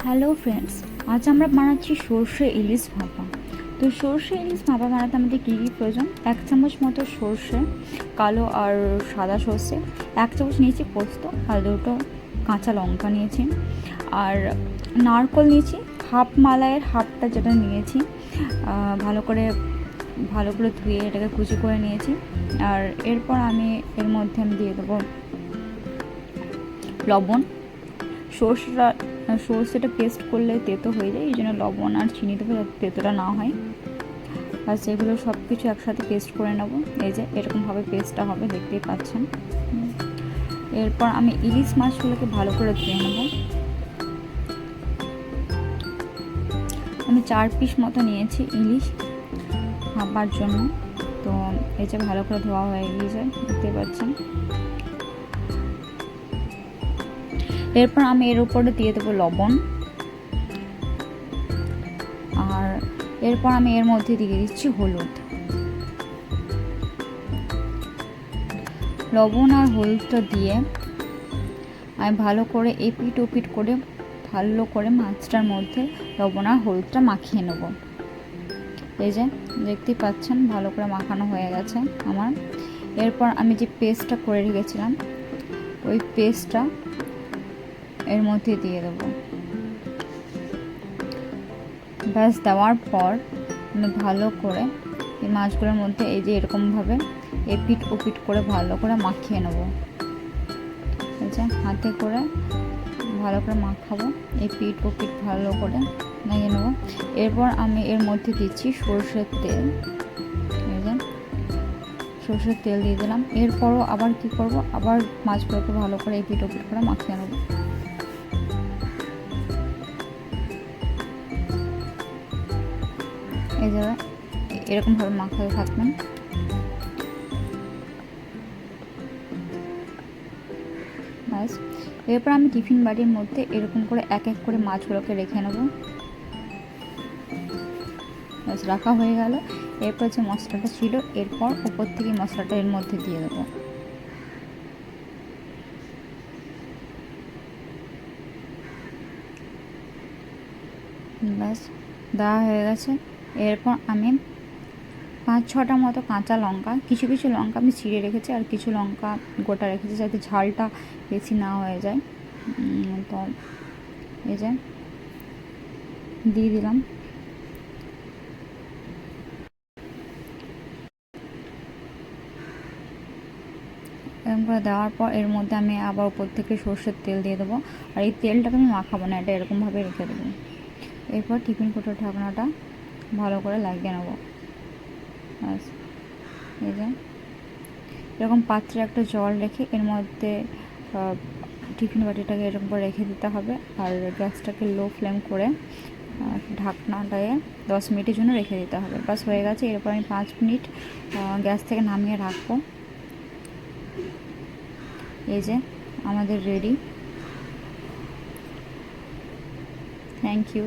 Hello friends, আজ আমরা বানাচ্ছি সর্ষে ইলিশ ভাপা। তো সর্ষে ইলিশ ভাপা বানাতে আমাদের কী কী প্রয়োজন? 1 চামচ মতো সর্ষে, কালো আর সাদা সর্ষে, 1 চামচ নিয়েছি পোস্ত, আর 2টো কাঁচা লঙ্কা নিয়েছি, আর নারকোল নিয়েছি হাফ মালাইয়ের হাফটা যেটা নিয়েছি, ভালো করে ধুয়ে এটাকে কুচি করে নিয়েছি। আর এরপর আমি এর মধ্যে দিয়ে দেবো লবণ। সর্ষেটা পেস্ট করলে তেতো হয়ে যায়, এই জন্য লবণ আর চিনি দেবো যাতে তেতোটা না হয়। আর সেগুলো সব কিছু একসাথে পেস্ট করে নেব। এই যে এরকমভাবে পেস্টটা হবে, দেখতেই পাচ্ছেন। এরপর আমি ইলিশ মাছগুলোকে ভালো করে ধুয়ে নেব। আমি 4 পিস মতো নিয়েছি ইলিশ ভাপার জন্য। তো এই যে ভালো করে ধোয়া হয়ে গিয়েছে, দেখতে পাচ্ছেন। এরপর আমি এর উপরে দিয়ে দেবো লবণ, আর এরপর আমি এর মধ্যে দিয়ে দিচ্ছি হলুদ। লবণ আর হলুদটা দিয়ে আমি ভালো করে এপিট ওপিট করে ভালো করে মাছটার মধ্যে লবণ আর হলুদটা মাখিয়ে নেব। এই যে দেখতেই পাচ্ছেন ভালো করে মাখানো হয়ে গেছে আমার। এরপর আমি যে পেস্টটা করে রেখেছিলাম ওই পেস্টটা এর মধ্যে দিয়ে দেবো। ব্যাস দেওয়ার পর আমি ভালো করে এই মাছগুলোর মধ্যে এই যে এরকমভাবে এপিট ওপিট করে ভালো করে মাখিয়ে নেব। এই যে হাতে করে ভালো করে মাখাবো, এপিট ওপিট ভালো করে লাগিয়ে নেবো। এরপর আমি এর মধ্যে দিচ্ছি সরষের তেল। এই যে সরষের তেল দিয়ে দিলাম। এরপরও আবার কি করব, আবার মাছগুলোকে ভালো করে এপিট ওপিট করে মাখিয়ে নেবো। এই যে এরকমভাবে মাখাতে থাকবেন। ব্যাস এরপর আমি টিফিন বাটির মধ্যে এরকম করে এক এক করে মাছগুলোকে রেখে নেব। ব্যাস রাখা হয়ে গেল। এরপর যে মশলাটা ছিল এরপর উপর থেকে মশলাটা এর মধ্যে দিয়ে দেবো। ব্যাস দেওয়া হয়ে গেছে। এরপর আমি 5-6টা মতো কাঁচা লঙ্কা, কিছু কিছু লঙ্কা আমি ছিঁড়ে রেখেছি আর কিছু লঙ্কা গোটা রেখেছি যাতে ঝালটা বেশি না হয়ে যায়। তো এই যে দিয়ে দিলাম। এরকম করে দেওয়ার পর এর মধ্যে আমি আবার উপর থেকে সর্ষের তেল দিয়ে দেবো। আর এই তেলটাকে আমি মাখাবো না, এটা এরকমভাবে রেখে দেবো। এরপর টিফিন কৌটোর ঢাকনাটা ভালো করে লাগিয়ে নেবো। ব্যাস এই যে এরকম পাত্রে একটা জল রেখে এর মধ্যে টিফিন বাটিটাকে এরকম করে রেখে দিতে হবে। আর গ্যাসটাকে লো ফ্লেম করে ঢাকনাটায় 10 মিনিটের জন্য রেখে দিতে হবে। বাস হয়ে গেছে। এরপর আমি 5 মিনিট গ্যাস থেকে নামিয়ে রাখবো। এই যে আমাদের রেডি। Thank you.